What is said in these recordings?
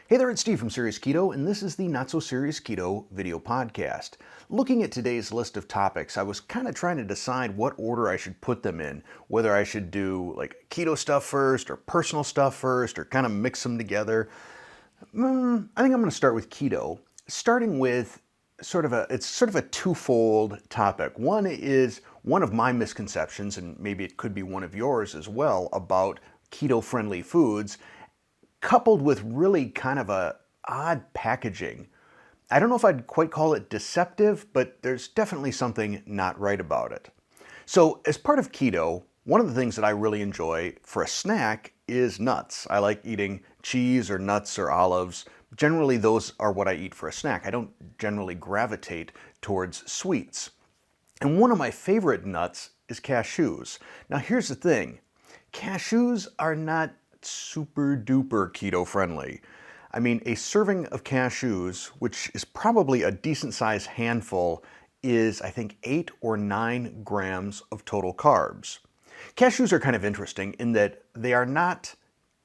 Hey there, it's Steve from Serious Keto, and this is the Not So Serious Keto video podcast. Looking at today's list of topics, I was kind of trying to decide what order I should put them in, whether I should do like keto stuff first or personal stuff first or kind of mix them together. I think I'm going to start with keto, starting with it's sort of a twofold topic. One is one of my misconceptions, and maybe it could be one of yours as well, about keto-friendly foods, coupled with really kind of a odd packaging. I don't know if I'd quite call it deceptive, but there's definitely something not right about it. So as part of keto, one of the things that I really enjoy for a snack is nuts. I like eating cheese or nuts or olives. Generally, those are what I eat for a snack. I don't generally gravitate towards sweets. And one of my favorite nuts is cashews. Now here's the thing. Cashews are not super duper keto friendly. I mean, a serving of cashews, which is probably a decent sized handful, is I think 8 or 9 grams of total carbs. Cashews are kind of interesting in that they are not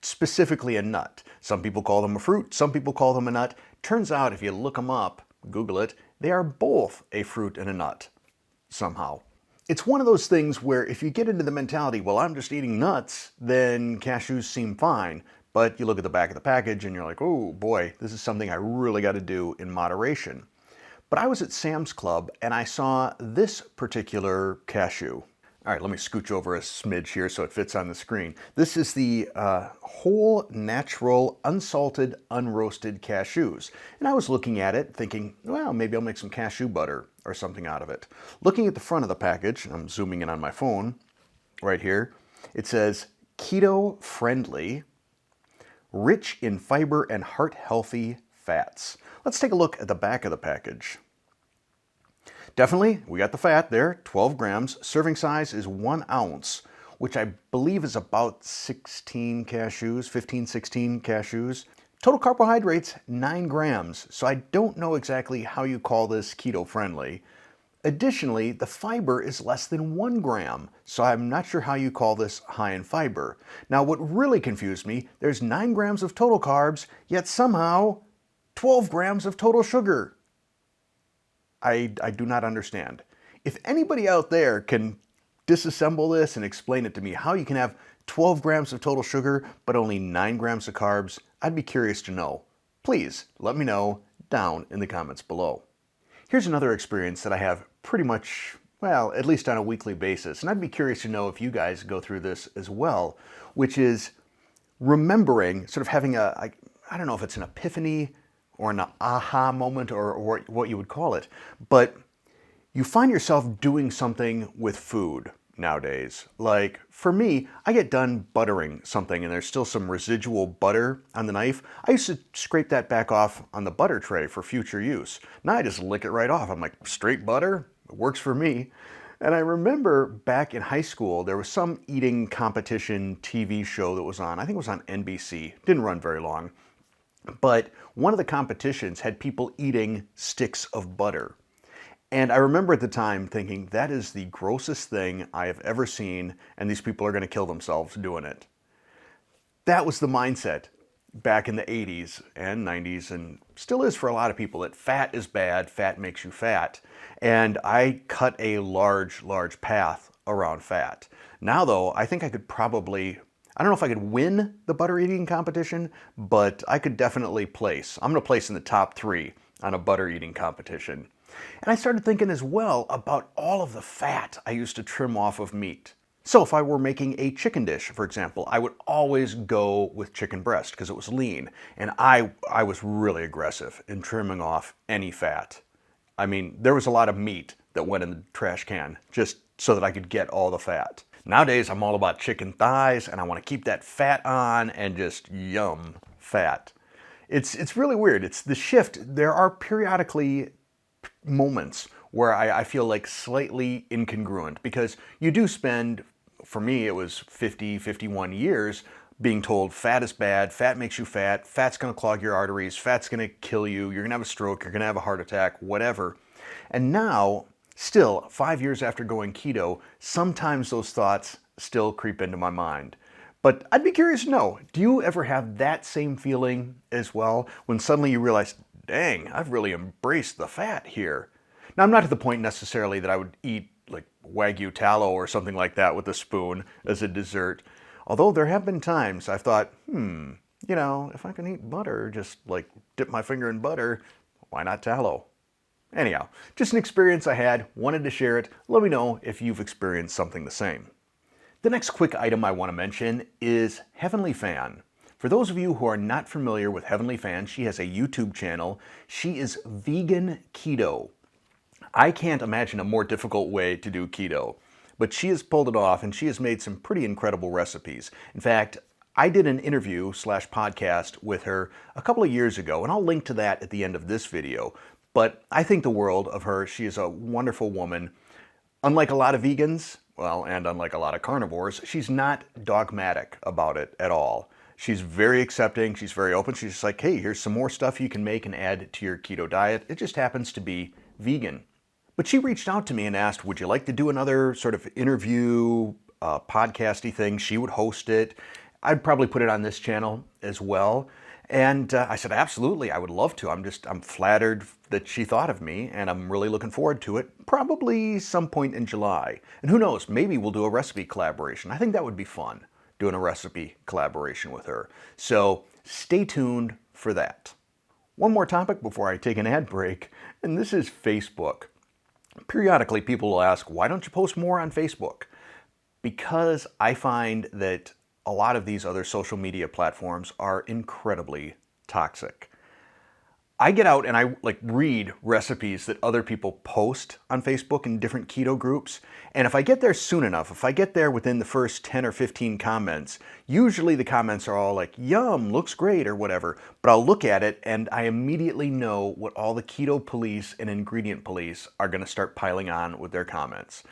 specifically a nut. Some people call them a fruit, some people call them a nut. Turns out if you look them up, Google it, they are both a fruit and a nut somehow. It's one of those things where if you get into the mentality, well, I'm just eating nuts, then cashews seem fine. But you look at the back of the package and you're like, oh boy, this is something I really got to do in moderation. But I was at Sam's Club and I saw this particular cashew. All right, let me scooch over a smidge here so it fits on the screen. This is the whole natural, unsalted, unroasted cashews. And I was looking at it thinking, well, maybe I'll make some cashew butter or something out of it. Looking at the front of the package, I'm zooming in on my phone right here, it says keto friendly, rich in fiber and heart-healthy fats. Let's take a look at the back of the package. Definitely, we got the fat there, 12 grams. Serving size is 1 ounce, which I believe is about 16 cashews, 15, 16 cashews. Total carbohydrates, 9 grams. So I don't know exactly how you call this keto friendly. Additionally, the fiber is less than 1 gram, so I'm not sure how you call this high in fiber. Now, what really confused me, there's 9 grams of total carbs, yet somehow 12 grams of total sugar. I do not understand. If anybody out there can disassemble this and explain it to me, how you can have 12 grams of total sugar but only 9 grams of carbs, I'd be curious to know. Please let me know down in the comments below. Here's another experience that I have pretty much, well, at least on a weekly basis, and I'd be curious to know if you guys go through this as well, which is remembering, sort of having I don't know if it's an epiphany or an aha moment or what you would call it, but you find yourself doing something with food nowadays. Like for me, I get done buttering something and there's still some residual butter on the knife. I used to scrape that back off on the butter tray for future use. Now I just lick it right off. I'm like, straight butter? It works for me. And I remember back in high school, there was some eating competition TV show that was on. I think it was on NBC. Didn't run very long. But one of the competitions had people eating sticks of butter. And I remember at the time thinking, that is the grossest thing I have ever seen, and these people are going to kill themselves doing it. That was the mindset back in the 80s and 90s, and still is for a lot of people, that fat is bad, fat makes you fat. And I cut a large path around fat. Now though, I think I could probably, I don't know if I could win the butter eating competition, but I could definitely place. I'm going to place in the top 3 on a butter eating competition. And I started thinking as well about all of the fat I used to trim off of meat. So if I were making a chicken dish, for example, I would always go with chicken breast because it was lean. And I was really aggressive in trimming off any fat. I mean, there was a lot of meat that went in the trash can just so that I could get all the fat. Nowadays, I'm all about chicken thighs and I want to keep that fat on and just yum fat. It's really weird. It's the shift. There are periodically moments where I feel like slightly incongruent because you do spend, for me it was 51 years being told fat is bad, fat makes you fat, fat's going to clog your arteries, fat's going to kill you, you're going to have a stroke, you're going to have a heart attack, whatever. And now, still, 5 years after going keto, sometimes those thoughts still creep into my mind. But I'd be curious to know, do you ever have that same feeling as well when suddenly you realize, dang, I've really embraced the fat here? Now, I'm not to the point necessarily that I would eat like Wagyu tallow or something like that with a spoon as a dessert. Although there have been times I've thought, if I can eat butter, just like dip my finger in butter, why not tallow? Anyhow, just an experience I had, wanted to share it. Let me know if you've experienced something the same. The next quick item I want to mention is Heavenly Fan. For those of you who are not familiar with Heavenly Fan, she has a YouTube channel. She is vegan keto. I can't imagine a more difficult way to do keto, but she has pulled it off and she has made some pretty incredible recipes. In fact, I did an interview/podcast with her a couple of years ago, and I'll link to that at the end of this video. But I think the world of her. She is a wonderful woman. Unlike a lot of vegans, and unlike a lot of carnivores, she's not dogmatic about it at all. She's very accepting, she's very open. She's just like, hey, here's some more stuff you can make and add to your keto diet. It just happens to be vegan. But she reached out to me and asked, would you like to do another sort of interview, podcasty thing? She would host it. I'd probably put it on this channel as well. And I said, absolutely, I would love to. I'm flattered that she thought of me, and I'm really looking forward to it, probably some point in July. And who knows, maybe we'll do a recipe collaboration. I think that would be fun, doing a recipe collaboration with her. So stay tuned for that. One more topic before I take an ad break, and this is Facebook. Periodically, people will ask, why don't you post more on Facebook? Because I find that a lot of these other social media platforms are incredibly toxic. I get out and I read recipes that other people post on Facebook in different keto groups. And if I get there soon enough, if I get there within the first 10 or 15 comments, usually the comments are all like, yum, looks great or whatever. But I'll look at it and I immediately know what all the keto police and ingredient police are going to start piling on with their comments.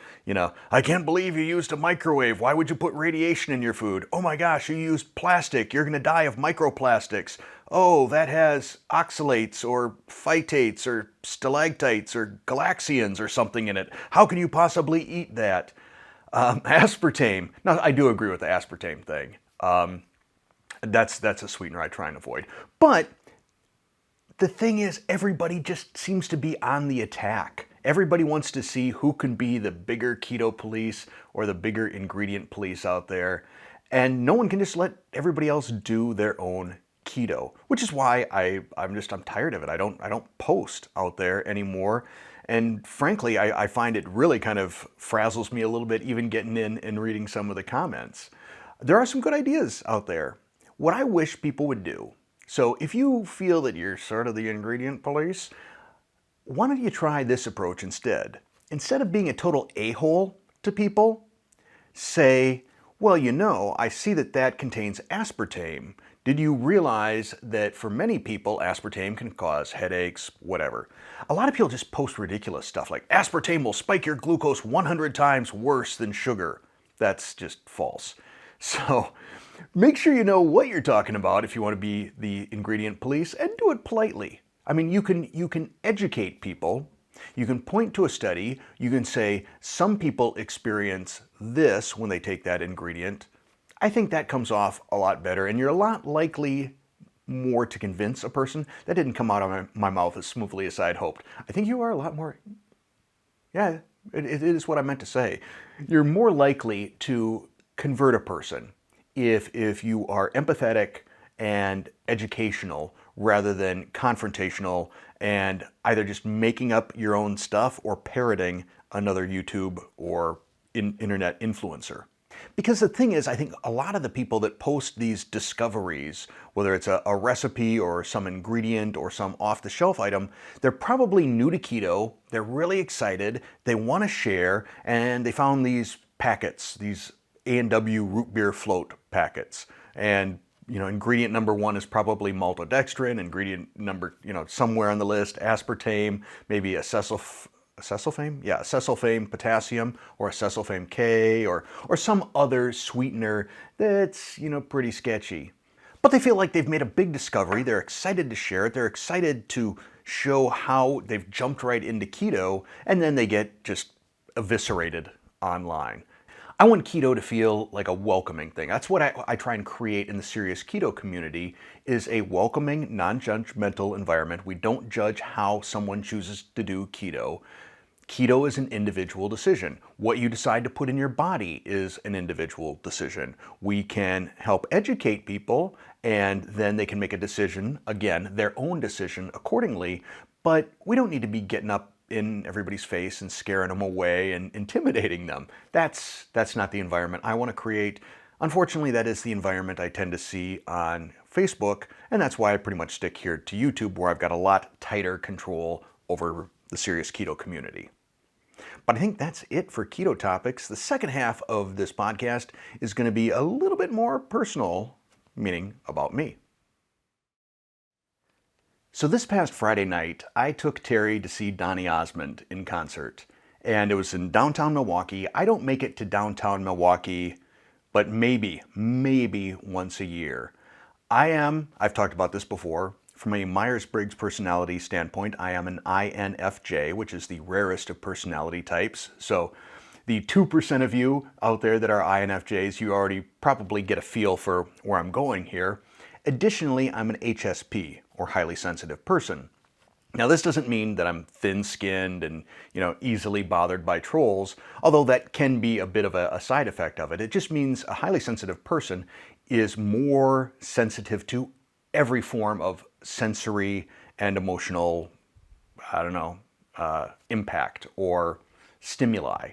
I can't believe you used a microwave. Why would you put radiation in your food? Oh my gosh, you used plastic. You're going to die of microplastics. Oh, that has oxalates or phytates or stalactites or galaxians or something in it. How can you possibly eat that? Aspartame. Now, I do agree with the aspartame thing. That's a sweetener I try and avoid. But the thing is, everybody just seems to be on the attack. Everybody wants to see who can be the bigger keto police or the bigger ingredient police out there. And no one can just let everybody else do their own keto, which is why I'm tired of it. I don't post out there anymore. And frankly, I find it really kind of frazzles me a little bit, even getting in and reading some of the comments. There are some good ideas out there. What I wish people would do, so if you feel that you're sort of the ingredient police, why don't you try this approach instead? Instead of being a total a-hole to people, say, well, I see that contains aspartame. Did you realize that for many people, aspartame can cause headaches, whatever? A lot of people just post ridiculous stuff like aspartame will spike your glucose 100 times worse than sugar. That's just false. So make sure you know what you're talking about if you want to be the ingredient police, and do it politely. I mean, you can educate people. You can point to a study. You can say some people experience this when they take that ingredient. I think that comes off a lot better, and you're a lot likely more to convince a person. That didn't come out of my mouth as smoothly as I'd hoped. I think you are a lot more, it is what I meant to say. You're more likely to convert a person if you are empathetic and educational rather than confrontational and either just making up your own stuff or parroting another YouTube or internet influencer. Because the thing is, I think a lot of the people that post these discoveries, whether it's a recipe or some ingredient or some off-the-shelf item, they're probably new to keto, they're really excited, they want to share, and they found these packets, these A&W root beer float packets. And ingredient number 1 is probably maltodextrin, ingredient number, somewhere on the list, aspartame, maybe acesulfame potassium or acesulfame K or some other sweetener that's, pretty sketchy. But they feel like they've made a big discovery. They're excited to share it. They're excited to show how they've jumped right into keto, and then they get just eviscerated online. I want keto to feel like a welcoming thing. That's what I try and create in the serious keto community, is a welcoming, non-judgmental environment. We don't judge how someone chooses to do keto. Keto is an individual decision. What you decide to put in your body is an individual decision. We can help educate people, and then they can make a decision, again, their own decision accordingly, but we don't need to be getting up in everybody's face and scaring them away and intimidating them. That's not the environment I want to create. Unfortunately, that is the environment I tend to see on Facebook, and that's why I pretty much stick here to YouTube, where I've got a lot tighter control over the serious keto community. But I think that's it for keto topics. The second half of this podcast is going to be a little bit more personal, meaning about me. So this past Friday night, I took Terry to see Donny Osmond in concert, and it was in downtown Milwaukee. I don't make it to downtown Milwaukee, but maybe once a year. I've talked about this before, from a Myers-Briggs personality standpoint, I am an INFJ, which is the rarest of personality types. So the 2% of you out there that are INFJs, you already probably get a feel for where I'm going here. Additionally, I'm an HSP, or highly sensitive person. Now, this doesn't mean that I'm thin-skinned and, easily bothered by trolls, although that can be a bit of a side effect of it. It just means a highly sensitive person is more sensitive to every form of sensory and emotional, impact or stimuli.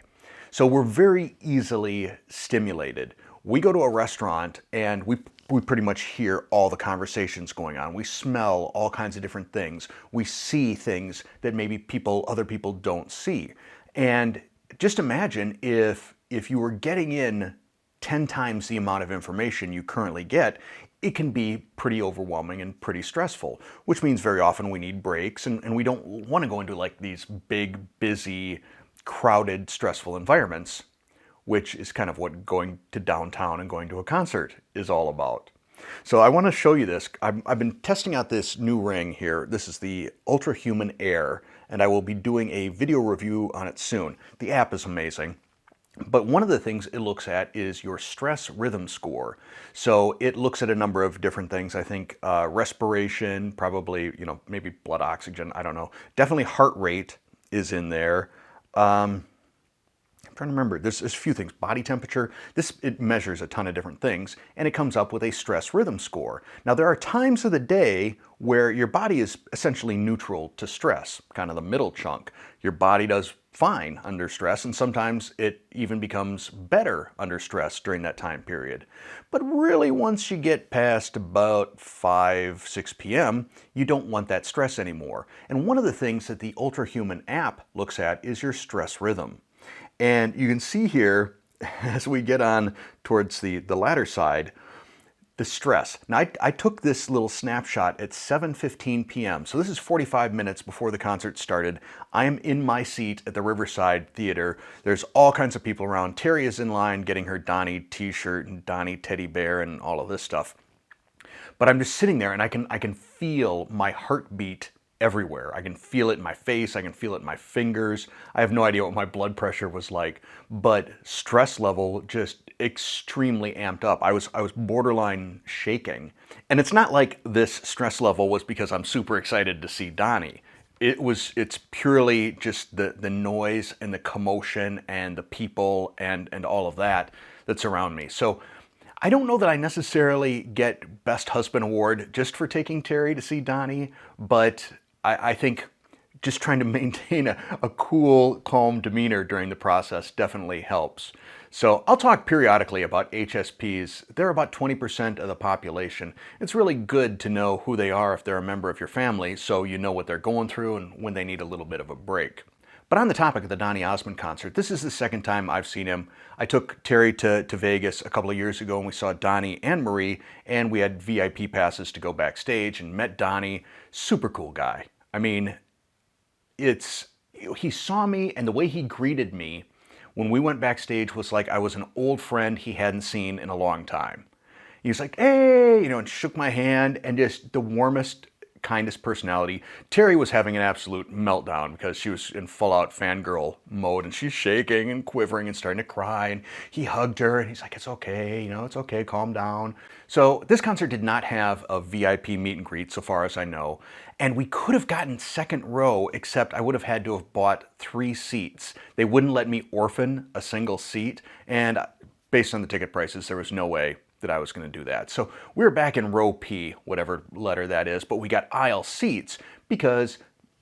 So we're very easily stimulated. We go to a restaurant and we pretty much hear all the conversations going on. We smell all kinds of different things. We see things that maybe other people don't see. And just imagine if you were getting in 10 times the amount of information you currently get, it can be pretty overwhelming and pretty stressful, which means very often we need breaks, and we don't want to go into like these big, busy, crowded, stressful environments, which is kind of what going to downtown and going to a concert is all about. So I want to show you this. I've been testing out this new ring here. This is the Ultra Human Air, and I will be doing a video review on it soon. The app is amazing. But one of the things it looks at is your stress rhythm score. So it looks at a number of different things. I think respiration, probably, maybe blood oxygen, I don't know. Definitely heart rate is in there. I'm trying to remember, there's a few things. Body temperature, it measures a ton of different things, and it comes up with a stress rhythm score. Now, there are times of the day where your body is essentially neutral to stress, kind of the middle chunk. Your body does fine under stress, and sometimes it even becomes better under stress during that time period. But really, once you get past about 5, 6 p.m., you don't want that stress anymore. And one of the things that the Ultra Human app looks at is your stress rhythm. And you can see here, as we get on towards the latter side, the stress. Now, I took this little snapshot at 7:15 p.m. So this is 45 minutes before the concert started. I am in my seat at the Riverside Theater. There's all kinds of people around. Terry is in line getting her Donny t-shirt and Donny teddy bear and all of this stuff. But I'm just sitting there, and I can feel my heartbeat everywhere. I can feel it in my face. I can feel it in my fingers. I have no idea what my blood pressure was like, but stress level just extremely amped up. I was borderline shaking. And it's not like this stress level was because I'm super excited to see Donny. It's purely just the noise and the commotion and the people and all of that that's around me. So I don't know that I necessarily get Best Husband Award just for taking Terry to see Donny, but I think just trying to maintain a cool, calm demeanor during the process definitely helps. So I'll talk periodically about HSPs. They're about 20% of the population. It's really good to know who they are if they're a member of your family, so you know what they're going through and when they need a little bit of a break. But on the topic of the Donny Osmond concert, this is the second time I've seen him. I took Terry to Vegas a couple of years ago, and we saw Donny and Marie, and we had VIP passes to go backstage and met Donny. Super cool guy. I mean, he saw me, and the way he greeted me when we went backstage was like I was an old friend he hadn't seen in a long time. He was like, hey, and shook my hand, and just the warmest kindest personality. Terry was having an absolute meltdown because she was in full-out fangirl mode, and she's shaking and quivering and starting to cry, and he hugged her, and he's like, it's okay, you know, it's okay, calm down. So this concert did not have a VIP meet and greet, so far as I know, and we could have gotten second row, except I would have had to have bought 3 seats. They wouldn't let me orphan a single seat, and based on the ticket prices, there was no way that I was going to do that. So we were back in row P, whatever letter that is, but we got aisle seats because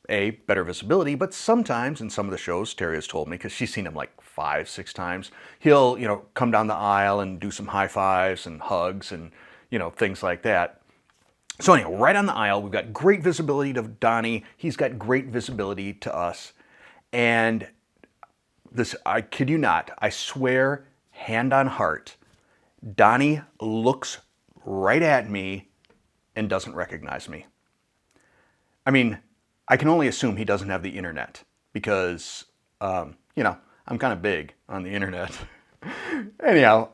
A, better visibility, but sometimes in some of the shows, Terry has told me, because she's seen him like 5, 6 times, he'll, you know, come down the aisle and do some high fives and hugs and, you know, things like that. So anyway, right on the aisle, we've got great visibility to Donnie. He's got great visibility to us. And this, I kid you not, I swear, hand on heart, Donnie looks right at me and doesn't recognize me. I mean, I can only assume he doesn't have the internet because, you know, I'm kind of big on the internet. Anyhow,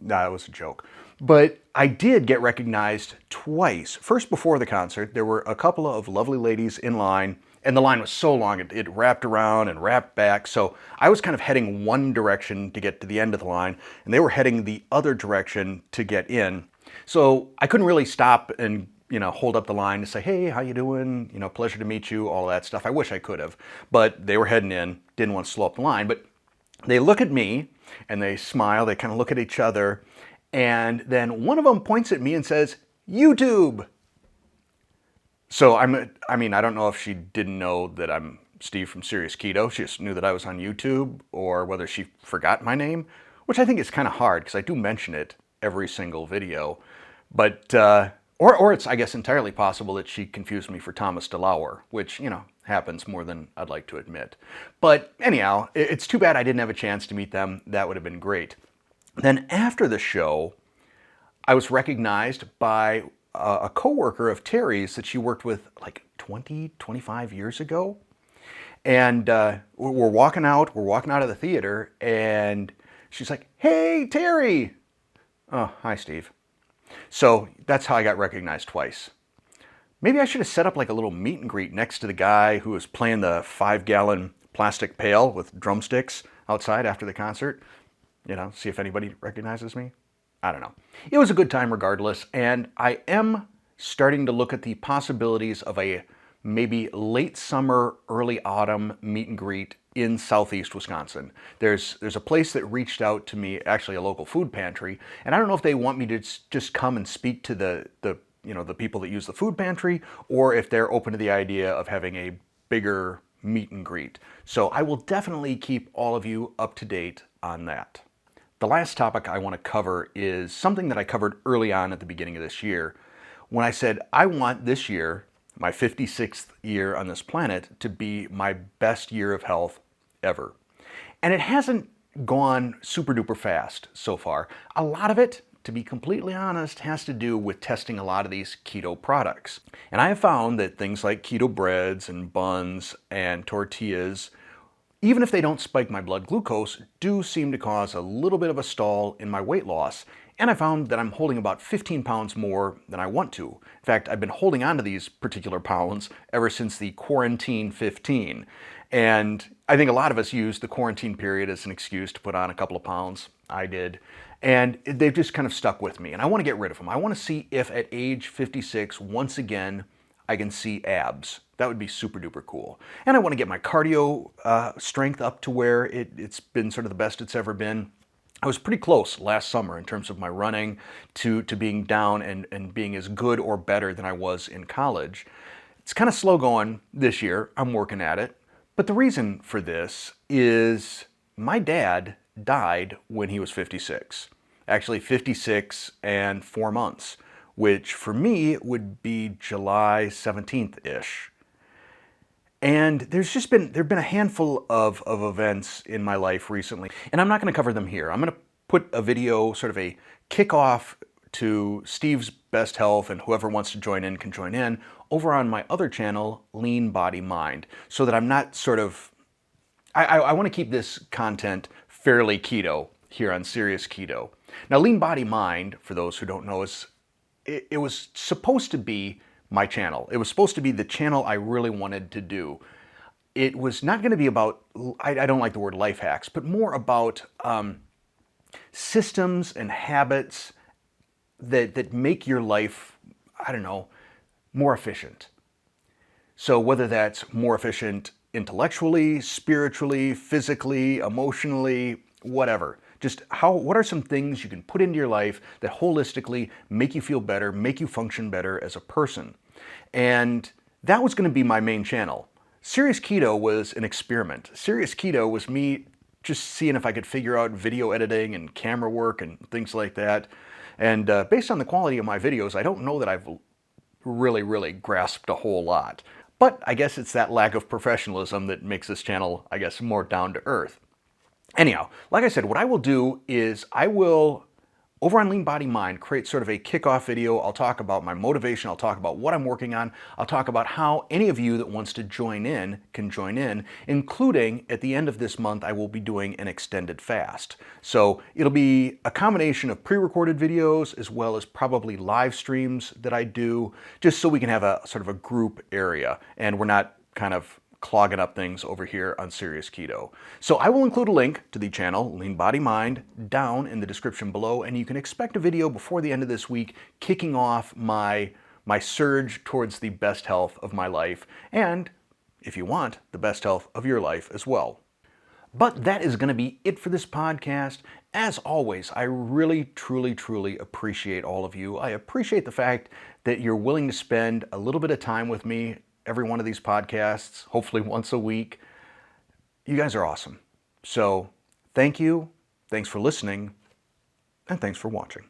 that was a joke. But I did get recognized twice. First, before the concert, there were a couple of lovely ladies in line, and the line was so long, it wrapped around and wrapped back. So I was kind of heading one direction to get to the end of the line, and they were heading the other direction to get in. So I couldn't really stop and, you know, hold up the line to say, hey, how you doing? You know, pleasure to meet you, all that stuff. I wish I could have, but they were heading in, didn't want to slow up the line. But they look at me and they smile, they kind of look at each other, and then one of them points at me and says, YouTube. So I mean, I don't know if she didn't know that I'm Steve from Serious Keto. She just knew that I was on YouTube, or whether she forgot my name, which I think is kind of hard because I do mention it every single video. But, or it's, I guess, entirely possible that she confused me for Thomas DeLauer, which, you know, happens more than I'd like to admit. But anyhow, it's too bad I didn't have a chance to meet them. That would have been great. Then after the show, I was recognized by a coworker of Terry's that she worked with like 20, 25 years ago. And we're walking out of the theater, and she's like, hey, Terry. Oh, hi, Steve. So that's how I got recognized twice. Maybe I should have set up like a little meet and greet next to the guy who was playing the 5-gallon plastic pail with drumsticks outside after the concert. You know, see if anybody recognizes me. I don't know. It was a good time regardless, and I am starting to look at the possibilities of a maybe late summer, early autumn meet and greet in southeast Wisconsin. There's a place that reached out to me, actually a local food pantry, and I don't know if they want me to just come and speak to the people that use the food pantry, or if they're open to the idea of having a bigger meet and greet. So I will definitely keep all of you up to date on that. The last topic I want to cover is something that I covered early on at the beginning of this year, when I said I want this year, my 56th year on this planet, to be my best year of health ever. And it hasn't gone super duper fast so far. A lot of it, to be completely honest, has to do with testing a lot of these keto products. And I have found that things like keto breads and buns and tortillas, even if they don't spike my blood glucose, do seem to cause a little bit of a stall in my weight loss. And I found that I'm holding about 15 pounds more than I want to. In fact, I've been holding on to these particular pounds ever since the quarantine 15. And I think a lot of us use the quarantine period as an excuse to put on a couple of pounds. I did. And they've just kind of stuck with me. And I want to get rid of them. I want to see if at age 56, once again, I can see abs. That would be super duper cool. And I want to get my cardio strength up to where it's been sort of the best it's ever been. I was pretty close last summer in terms of my running to being down and being as good or better than I was in college. It's kind of slow going this year. I'm working at it. But the reason for this is my dad died when he was 56. Actually 56 and 4 months, which for me would be July 17th-ish. And there've been a handful of events in my life recently, and I'm not going to cover them here. I'm going to put a video, sort of a kickoff to Steve's Best Health, and whoever wants to join in can join in, over on my other channel, LeanBodyMind, so that I'm not sort of... I want to keep this content fairly keto here on Serious Keto. Now, LeanBodyMind, for those who don't know, it was supposed to be my channel. It was supposed to be the channel I really wanted to do. It was not going to be about, I don't like the word life hacks, but more about systems and habits that make your life, I don't know, more efficient. So whether that's more efficient intellectually, spiritually, physically, emotionally, whatever. Just what are some things you can put into your life that holistically make you feel better, make you function better as a person? And that was going to be my main channel. Serious Keto was an experiment. Serious Keto was me just seeing if I could figure out video editing and camera work and things like that. And based on the quality of my videos, I don't know that I've really grasped a whole lot. But I guess it's that lack of professionalism that makes this channel, I guess, more down to earth. Anyhow, like I said, what I will do is I will, over on LeanBodyMind, create sort of a kickoff video. I'll talk about my motivation. I'll talk about what I'm working on. I'll talk about how any of you that wants to join in can join in, including at the end of this month, I will be doing an extended fast. So it'll be a combination of pre-recorded videos as well as probably live streams that I do, just so we can have a sort of a group area and we're not kind of clogging up things over here on Serious Keto. So I will include a link to the channel, LeanBodyMind, down in the description below, and you can expect a video before the end of this week kicking off my surge towards the best health of my life, and, if you want, the best health of your life as well. But that is going to be it for this podcast. As always, I really, truly appreciate all of you. I appreciate the fact that you're willing to spend a little bit of time with me every one of these podcasts, hopefully once a week. You guys are awesome. So thank you, thanks for listening, and thanks for watching.